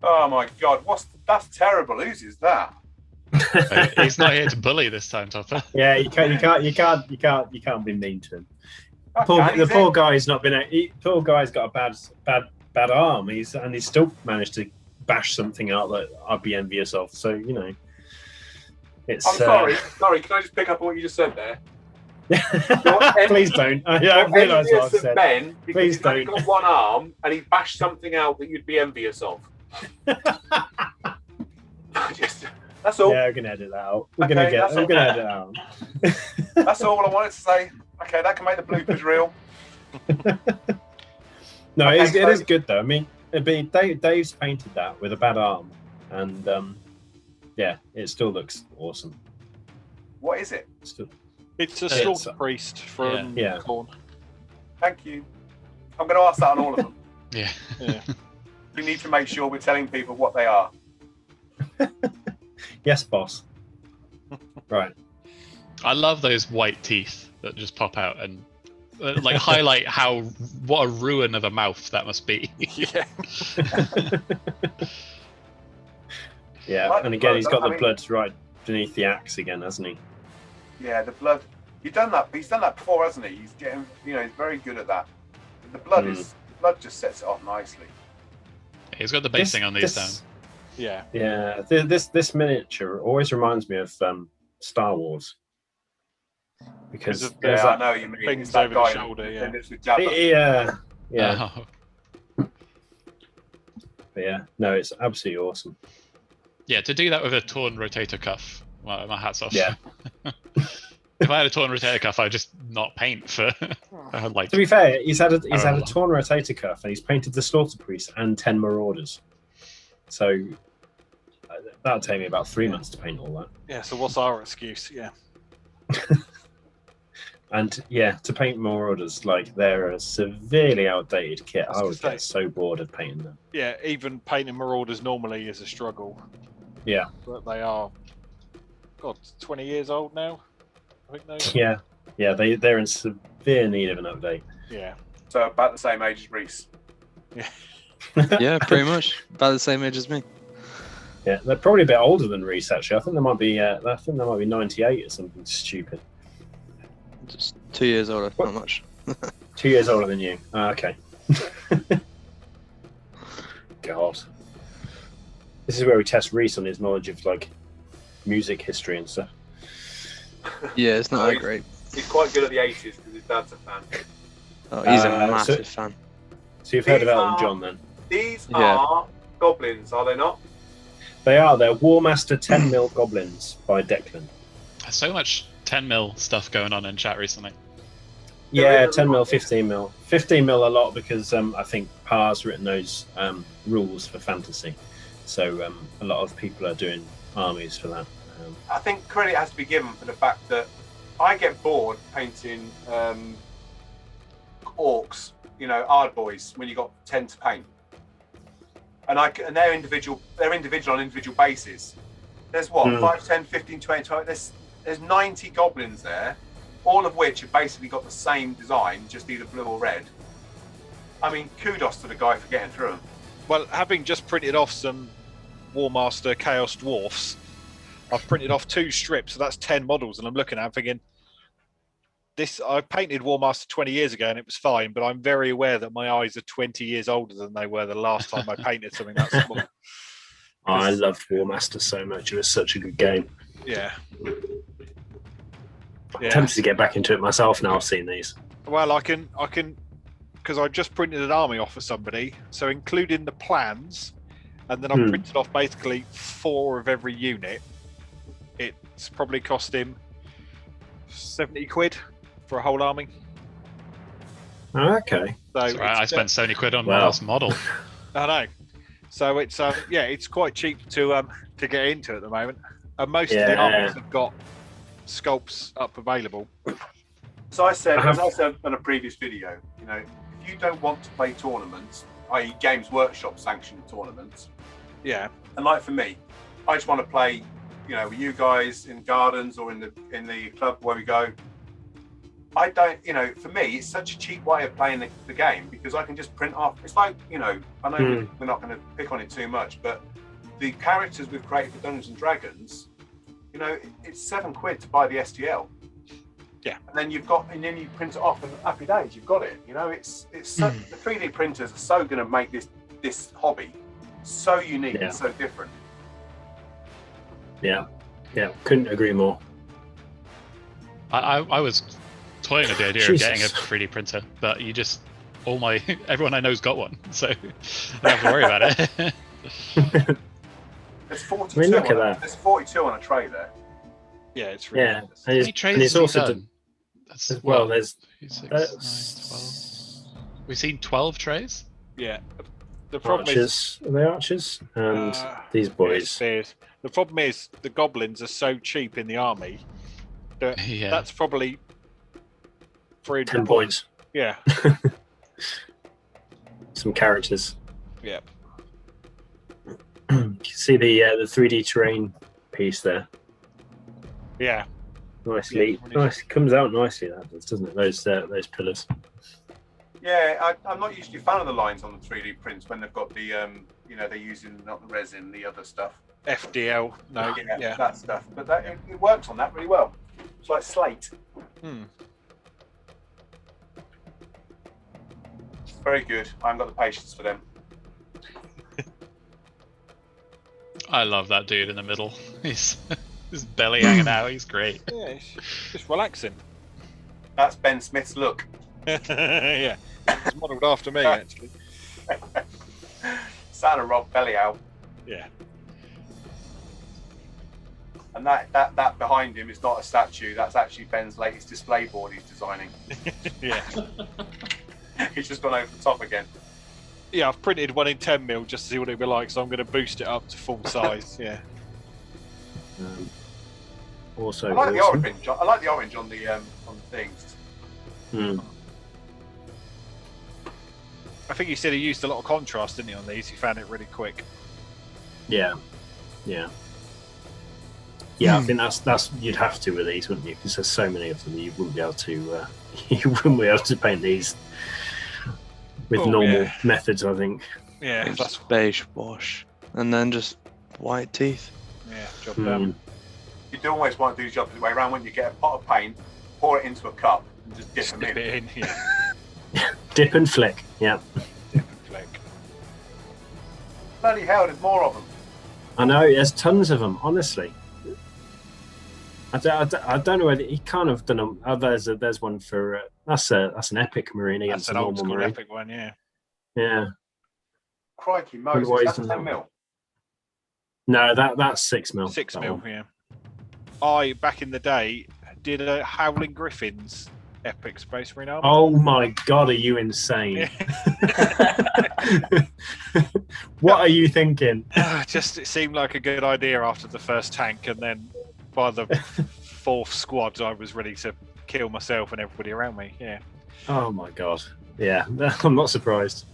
Oh my God, that's terrible. Whose is that? He's not here to bully this time, Topper. Yeah, you can't be mean to him. Okay, The poor guy's not been. Poor guy's got a bad arm. He's still managed to bash something out that I'd be envious of. So it's. I'm sorry. Sorry, can I just pick up on what you just said there? Please don't. I realise what I've said. Ben, Please he's only don't. got one arm and he bashed something out that you'd be envious of. That's all. Yeah, we're gonna edit that out. We're gonna edit it out. That's all I wanted to say. Okay, that can make the bloopers real. No, it is good though. I mean, Dave's painted that with a bad arm, and yeah, it still looks awesome. What is it? It's a slaughter priest from Corn. Thank you. I'm going to ask that on all of them. Yeah. We need to make sure we're telling people what they are. Yes, boss. Right. I love those white teeth that just pop out and like highlight what a ruin of a mouth that must be. Yeah. Yeah, and again, he's got the blood right beneath the axe again, hasn't he? Yeah, the blood. He's done that before, hasn't he? He's getting, he's very good at that. The blood just sets it off nicely. He's got the basing on these down. Yeah. Yeah. This miniature always reminds me of Star Wars. Because I know you mean things over the shoulder. Yeah. Oh. But yeah, no, it's absolutely awesome. Yeah, to do that with a torn rotator cuff, well, my hat's off. Yeah. If I had a torn rotator cuff, I'd just not paint for like. To be fair, he's had a torn rotator cuff, and he's painted the Slaughter Priest and 10 Marauders. So that'll take me about 3 months to paint all that. Yeah. So what's our excuse? Yeah. And yeah, to paint Marauders, like they're a severely outdated kit. I would get so bored of painting them. Yeah, even painting Marauders normally is a struggle. Yeah. But they are, 20 years old now. I think they. Yeah, they're in severe need of an update. Yeah. So about the same age as Reese. Yeah. Yeah, pretty much about the same age as me. Yeah, they're probably a bit older than Reese. Actually, I think they might be. 98 or something stupid. Just 2 years older, not much. 2 years older than you. Okay. God. This is where we test Reese on his knowledge of like music history and stuff. Yeah, it's not that great. He's quite good at the 80s because his dad's a fan. Oh, he's a massive fan. So you've heard of Elton John then? These are goblins, are they not? They are. They're War Master 10mm goblins by Declan. So much 10mm stuff going on in chat recently. Yeah, 10mm, 15mm. 15mm a lot because I think Par's written those rules for fantasy. So a lot of people are doing armies for that. I think credit has to be given for the fact that I get bored painting orcs, hard boys, when you got 10 to paint. And they're individual on individual bases. There's 5, 10, 15, 20, 20 there's 90 goblins there, all of which have basically got the same design, just either blue or red. I mean, kudos to the guy for getting through them. Well, having just printed off some War Master Chaos Dwarfs, I've printed off 2 strips, so that's 10 models, and I'm looking at it thinking, I painted War Master 20 years ago and it was fine, but I'm very aware that my eyes are 20 years older than they were the last time I painted something that small. I loved War Master so much. It was such a good game. Yeah. I'm tempted to get back into it myself now I've seen these. Well, I can, because I just printed an army off for somebody, so including the plans, and then I printed off basically 4 of every unit. It's probably cost him 70 quid for a whole army. Okay. So I spent 70 quid on my last model. I know. So it's quite cheap to get into at the moment. And most of the armies have got sculpts up available. So as I said on a previous video, if you don't want to play tournaments, i.e. Games Workshop sanctioned tournaments, and like for me, I just want to play, with you guys in gardens or in the club where we go. I don't, for me, it's such a cheap way of playing the game because I can just print off. It's like, I know we're not going to pick on it too much, but the characters we've created for Dungeons and Dragons, it's £7 to buy the STL. Yeah. And then you print it off and happy days, you've got it. It's so, the 3D printers are so going to make this hobby so unique and so different. Yeah, couldn't agree more. I was toying with the idea of getting a 3D printer, but everyone I know's got one, so I don't have to worry about it. There's 42. Look at that. There's 42 on a tray there. Yeah, it's really nice. How many trays it's has he also done? That's, there's 6, 9, 12. We've seen 12 trays. Yeah. The problem archers. Are they archers? And these boys. Yes, the problem is the goblins are so cheap in the army that that's probably 10 points. Yeah. Some characters. Yeah. You can see the 3D terrain piece there. Yeah. Nicely, nice. Comes out nicely, that does, doesn't it? Those pillars. Yeah, I'm not usually a fan of the lines on the 3D prints when they've got the, they're using not the resin, the other stuff. FDL, no, yeah, that stuff. But it works on that really well. It's like slate. Very good. I haven't got the patience for them. I love that dude in the middle. He's his belly hanging out. He's great. Yeah, it's just relaxing. That's Ben Smith's look. Yeah, it's modelled after me actually. Santa Rob belly out. Yeah. And that behind him is not a statue. That's actually Ben's latest display board he's designing. Yeah. He's just gone over the top again. Yeah, I've printed one in 10mm just to see what it'd be like, so I'm going to boost it up to full size. Yeah. Also, I like the orange. I like the orange on the things. I think he said he used a lot of contrast, didn't he, on these? He found it really quick. Yeah. I think that's you'd have to with these, wouldn't you? Because there's so many of them, you wouldn't be able to paint these with normal methods, I think. Yeah, that's beige wash, and then just white teeth. Yeah, job done. You'd always want to do the opposite way around when you get a pot of paint, pour it into a cup, and just dip them in. It in. Yeah. Dip and flick. Yeah. Dip and flick. Bloody hell, there's more of them. I know, there's tons of them, honestly. I don't know whether he kind of done them. Oh, there's one for that's an epic marine against That's an a old normal school marine. epic one, yeah. Yeah. Crikey, Moses, that's 10mm. No, that's 6mm. 6mm, yeah. I back in the day did a Howling Griffins epic Space Marine army. Oh my god, are you insane? What are you thinking? Just it seemed like a good idea after the first tank, and then by the fourth squad, I was ready to kill myself and everybody around me. Yeah. Oh my god. Yeah, I'm not surprised.